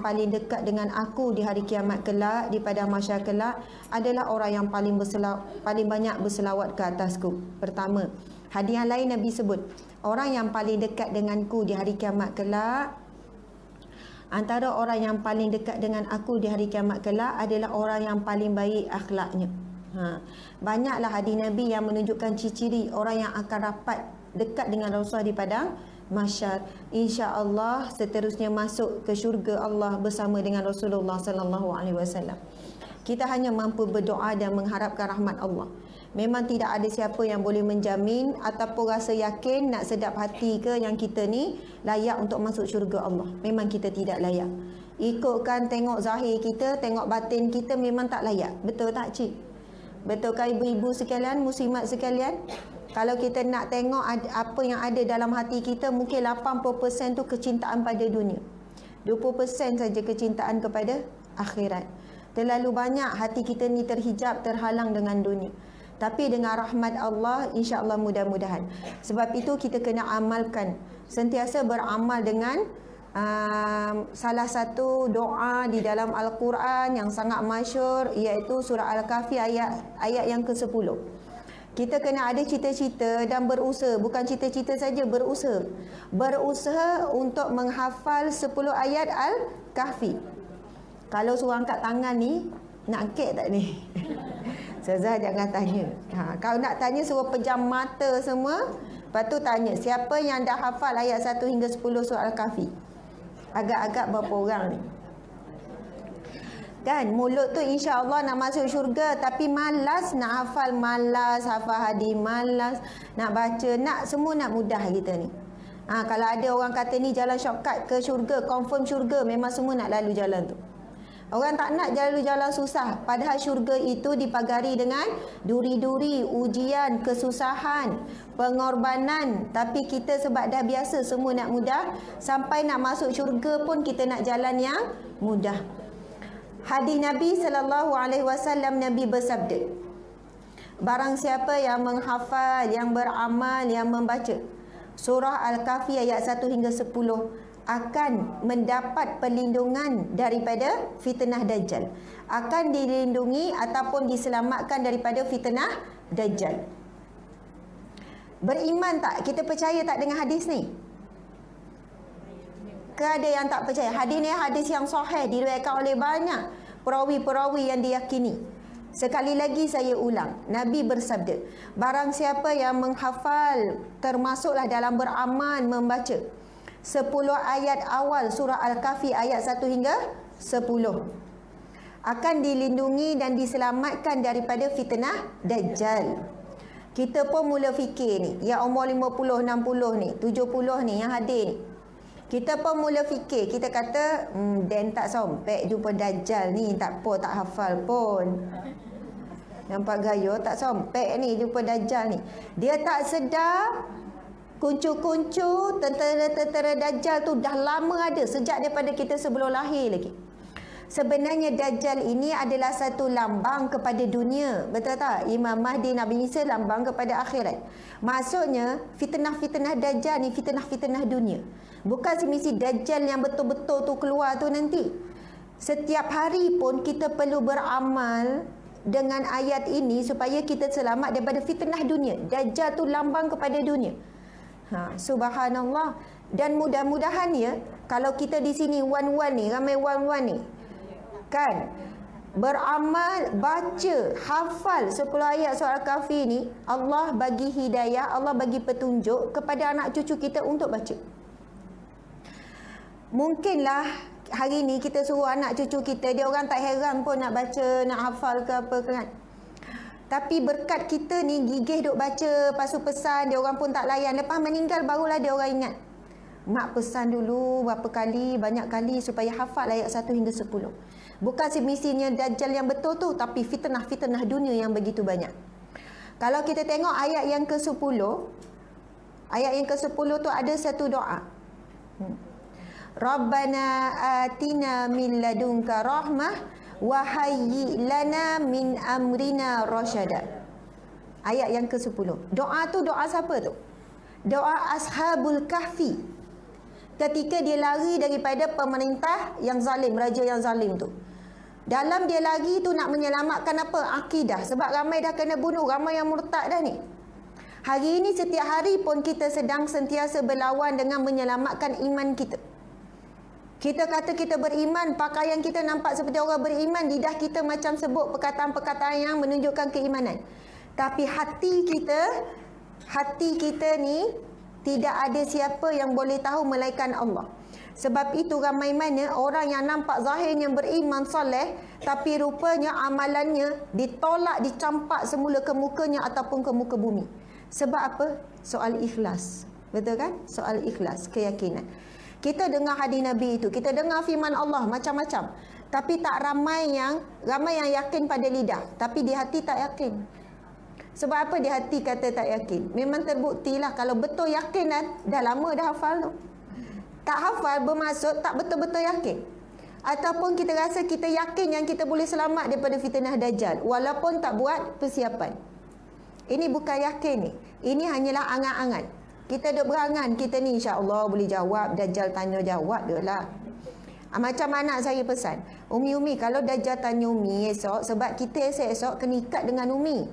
paling dekat dengan aku di hari kiamat kelak, di padang mahsyar kelak adalah orang yang paling banyak berselawat ke atasku. Pertama. Hadis yang lain Nabi sebut, orang yang paling dekat denganku di hari kiamat kelak, antara orang yang paling dekat dengan aku di hari kiamat kelak adalah orang yang paling baik akhlaknya. Banyaklah hadis Nabi yang menunjukkan ciri-ciri orang yang akan rapat dekat dengan Rasulullah di padang mahsyar, insya-Allah seterusnya masuk ke syurga Allah bersama dengan Rasulullah sallallahu alaihi wasallam. Kita hanya mampu berdoa dan mengharapkan rahmat Allah. Memang tidak ada siapa yang boleh menjamin ataupun rasa yakin nak sedap hati ke yang kita ni layak untuk masuk syurga Allah. Memang kita tidak layak. Ikutkan tengok zahir kita, tengok batin kita memang tak layak. Betul tak cik? Betulkah ibu-ibu sekalian, muslimat sekalian? Kalau kita nak tengok apa yang ada dalam hati kita, mungkin 80% tu kecintaan pada dunia. 20% saja kecintaan kepada akhirat. Terlalu banyak hati kita ni terhijab, terhalang dengan dunia. Tapi dengan rahmat Allah, insya-Allah mudah-mudahan. Sebab itu kita kena amalkan. Sentiasa beramal dengan salah satu doa di dalam Al-Quran yang sangat masyhur, iaitu surah Al-Kahfi ayat yang ke-10. Kita kena ada cita-cita dan berusaha. Bukan cita-cita saja, berusaha. Berusaha untuk menghafal 10 ayat Al-Kahfi. Kalau suruh angkat tangan ni, nak angkat tak ni? Ustazah jangan tanya. Kalau nak tanya suruh pejam mata semua. Lepas tu tanya, siapa yang dah hafal ayat 1 hingga 10 surah Al-Kahfi? Agak-agak berapa orang ni? Kan mulut tu insya-Allah nak masuk syurga, tapi malas nak hafal, malas hafal hadis, malas nak baca, semua nak mudah kita ni. Kalau ada orang kata ni jalan shortcut ke syurga, confirm syurga, memang semua nak lalu jalan tu. Orang tak nak lalu jalan susah, padahal syurga itu dipagari dengan duri-duri, ujian, kesusahan, pengorbanan. Tapi kita sebab dah biasa semua nak mudah, sampai nak masuk syurga pun kita nak jalan yang mudah. Hadis Nabi sallallahu alaihi wasallam, Nabi bersabda, barang siapa yang menghafal, yang beramal, yang membaca surah Al-Kahfi ayat 1 hingga 10 akan mendapat perlindungan daripada fitnah Dajjal. Akan dilindungi ataupun diselamatkan daripada fitnah Dajjal. Beriman tak? Kita percaya tak dengan hadis ni? Ke ada yang tak percaya? Hadis ni hadis yang sahih, diriwayatkan oleh banyak perawi-perawi yang diyakini. Sekali lagi saya ulang, Nabi bersabda, barang siapa yang menghafal, termasuklah dalam beramal membaca 10 ayat awal surah Al-Kahfi ayat 1 hingga 10, akan dilindungi dan diselamatkan daripada fitnah Dajjal. Kita pun mula fikir ni, yang umur 50, 60 ni, 70 ni yang hadir ni, kita pun mula fikir, kita kata Dan tak sompek jumpa Dajjal ni, tak apa, tak hafal pun. Nampak gaya, tak sompek ni jumpa Dajjal ni. Dia tak sedar kuncu-kuncu tentera-tentera Dajjal tu dah lama ada, sejak daripada kita sebelum lahir lagi. Sebenarnya Dajjal ini adalah satu lambang kepada dunia. Betul tak? Imam Mahdi Nabi Isa lambang kepada akhirat. Maksudnya fitnah-fitnah Dajjal ni fitnah-fitnah dunia. Bukan semesti Dajjal yang betul-betul tu keluar tu nanti. Setiap hari pun kita perlu beramal dengan ayat ini supaya kita selamat daripada fitnah dunia. Dajjal tu lambang kepada dunia. Subhanallah. Dan mudah-mudahan ya, kalau kita di sini wan-wan ni, ramai wan-wan ni, kan, beramal, baca, hafal 10 ayat surah Al-Kahfi ni, Allah bagi hidayah, Allah bagi petunjuk kepada anak cucu kita untuk baca. Mungkinlah hari ni kita suruh anak cucu kita, dia orang tak heran pun nak baca, nak hafal ke apa kan. Tapi berkat kita ni gigih duk baca, pasu pesan, dia orang pun tak layan. Lepas meninggal barulah dia orang ingat. Mak pesan dulu berapa kali, banyak kali supaya hafal ayat 1 hingga 10. Bukan semestinya Dajjal yang betul tu, tapi fitnah-fitnah dunia yang begitu banyak. Kalau kita tengok ayat yang ke-10, ayat yang ke-10 tu ada satu doa. Rabbana atina min ladunka rahmah wa hayyi lana min amrina rasyada. Ayat yang ke-10. Doa tu doa siapa tu? Doa Ashabul Kahfi. ketika dia lari daripada pemerintah yang zalim, raja yang zalim tu. Dalam dia lari tu nak menyelamatkan apa? Akidah. Sebab ramai dah kena bunuh, ramai yang murtad dah ni. Hari ini setiap hari pun kita sedang sentiasa berlawan dengan menyelamatkan iman kita. Kita kata kita beriman, pakaian kita nampak seperti orang beriman, lidah kita macam sebut perkataan-perkataan yang menunjukkan keimanan. Tapi hati kita ni tidak ada siapa yang boleh tahu melainkan Allah. Sebab itu ramai mana orang yang nampak zahirnya beriman soleh, tapi rupanya amalannya ditolak, dicampak semula ke mukanya ataupun ke muka bumi. Sebab apa? Soal ikhlas. Betul kan? Soal ikhlas, keyakinan. Kita dengar hadis Nabi itu, kita dengar firman Allah macam-macam. Tapi tak ramai yang yakin pada lidah, tapi di hati tak yakin. Sebab apa di hati kata tak yakin? Memang terbuktilah kalau betul yakin dah lama dah hafal tu. Tak hafal bermaksud tak betul-betul yakin. Ataupun kita rasa kita yakin yang kita boleh selamat daripada fitnah Dajjal walaupun tak buat persiapan. Ini bukan yakin ni. Ini hanyalah angan-angan. Kita duk berangan kita ni insya-Allah boleh jawab, Dajjal tanya jawab dia lah. Macam anak saya pesan, Umi kalau Dajjal tanya Umi esok, sebab kita esok kena ikat dengan Umi.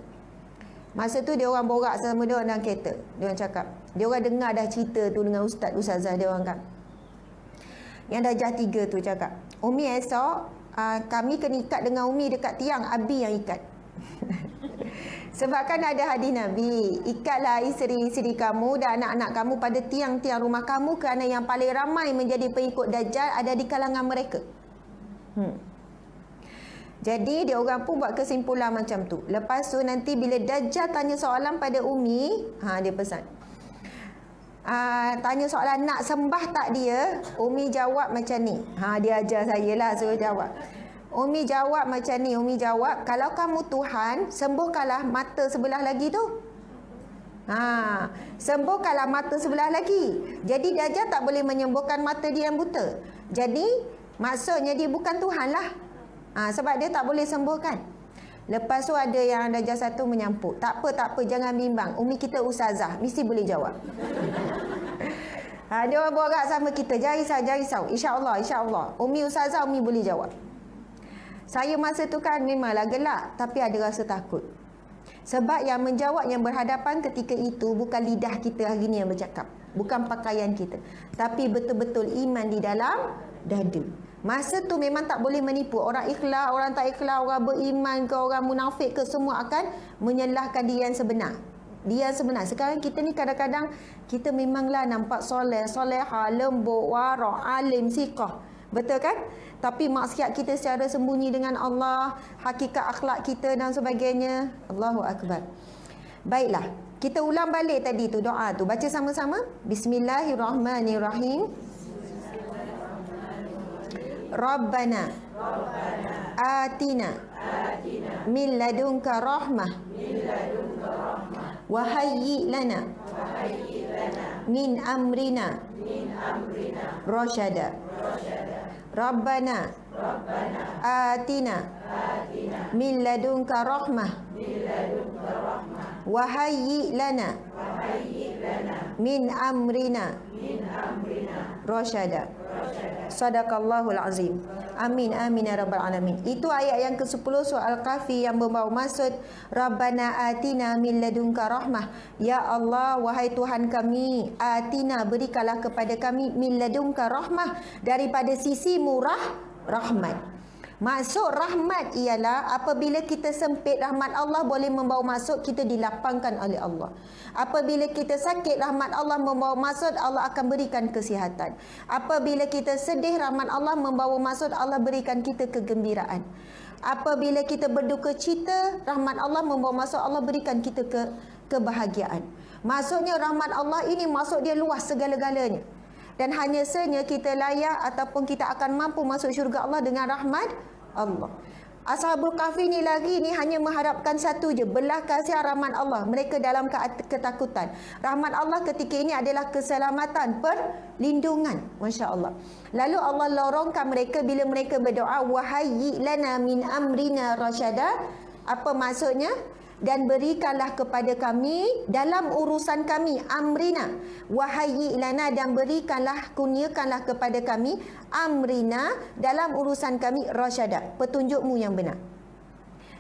Masa tu dia orang borak sama dia orang dalam kereta. Dia orang cakap, dia orang dengar dah cerita tu dengan ustazah dia orang kan. Yang Dajjal 3 tu cakap, Umi esok kami kena ikat dengan Umi dekat tiang, Abi yang ikat. Sebab kan ada hadis Nabi, ikatlah isteri-isteri kamu dan anak-anak kamu pada tiang-tiang rumah kamu kerana yang paling ramai menjadi pengikut Dajjal ada di kalangan mereka. Jadi dia orang pun buat kesimpulan macam tu. Lepas tu nanti bila Dajjal tanya soalan pada Umi, dia pesan. Tanya soalan nak sembah tak dia, Umi jawab macam ni. Dia ajar saya lah suruh jawab. Umi jawab macam ni, Umi jawab, kalau kamu Tuhan, sembuhkanlah mata sebelah lagi tu. Sembuhkanlah mata sebelah lagi. Jadi Dajjal tak boleh menyembuhkan mata dia yang buta. Jadi maksudnya dia bukan Tuhan lah. Sebab dia tak boleh sembuhkan. Lepas tu ada yang Dajjal satu menyampuk. Tak apa, jangan bimbang. Umi kita ustazah, mesti boleh jawab. Dia orang borak sama kita, jari risau. InsyaAllah. Umi ustazah, Umi boleh jawab. Saya masa tu kan memanglah gelak, tapi ada rasa takut. Sebab yang menjawab, yang berhadapan ketika itu bukan lidah kita hari ni yang bercakap. Bukan pakaian kita. Tapi betul-betul iman di dalam dada. Masa tu memang tak boleh menipu. Orang ikhlas, orang tak ikhlas, orang beriman ke, orang munafik ke, semua akan menyalahkan dia yang sebenar. Dia yang sebenar. Sekarang kita ni kadang-kadang, kita memanglah nampak soleh, soleha, lembut, warak, alim, siqah. Betul kan? Tapi maksiat kita secara sembunyi dengan Allah, hakikat akhlak kita dan sebagainya. Allahu Akbar. Baiklah, kita ulang balik tadi tu doa tu. Baca sama-sama. Bismillahirrahmanirrahim. Rabbana atina min ladunka rahmah wa hayyi lana min amrina rasyada. Rabbana atina min ladunka rahmah wa hayyi lana min amrina rasyada. Sadaqallahul azim. Amin ya rabbal alamin. Itu ayat yang ke-10 surah Al-Kahfi yang membawa maksud Rabbana atina min ladunka rahmah. Ya Allah, wahai Tuhan kami, atina, berikanlah kepada kami min ladunka rahmah, daripada sisi murah rahmat. Maksud rahmat ialah apabila kita sempit, rahmat Allah boleh membawa maksud kita dilapangkan oleh Allah. Apabila kita sakit, rahmat Allah membawa maksud Allah akan berikan kesihatan. Apabila kita sedih, rahmat Allah membawa maksud Allah berikan kita kegembiraan. Apabila kita berduka cita, rahmat Allah membawa maksud Allah berikan kita kebahagiaan. Maksudnya rahmat Allah ini maksud dia luas segala-galanya. Dan hanya saja kita layak ataupun kita akan mampu masuk syurga Allah dengan rahmat Allah. Ashabul Kahfi ni lagi ni hanya mengharapkan satu je, belah kasihan rahmat Allah. Mereka dalam ketakutan. Rahmat Allah ketika ini adalah keselamatan, perlindungan. Masya Allah. Lalu Allah lorongkan mereka bila mereka berdoa, wahayyi lana min amrina rasyada. Apa maksudnya? dan berikanlah kepada kami dalam urusan kami amrina, wahai ilana, dan berikanlah, kurniakanlah kepada kami amrina, dalam urusan kami rasyada, petunjukmu yang benar.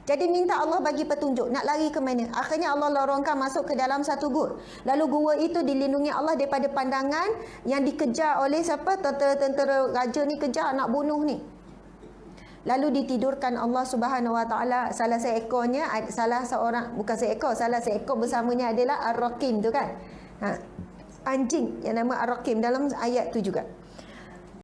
Jadi minta Allah bagi petunjuk, nak lari ke mana. Akhirnya Allah lorongkan masuk ke dalam satu gua. Lalu gua itu dilindungi Allah daripada pandangan yang dikejar oleh siapa? Tentera raja ni kejar nak bunuh ni. Lalu ditidurkan Allah Subhanahu Wa Taala salah seekornya, salah seekor bersamanya adalah Ar-Rakim tu kan. Anjing yang nama Ar-Rakim dalam ayat tu juga.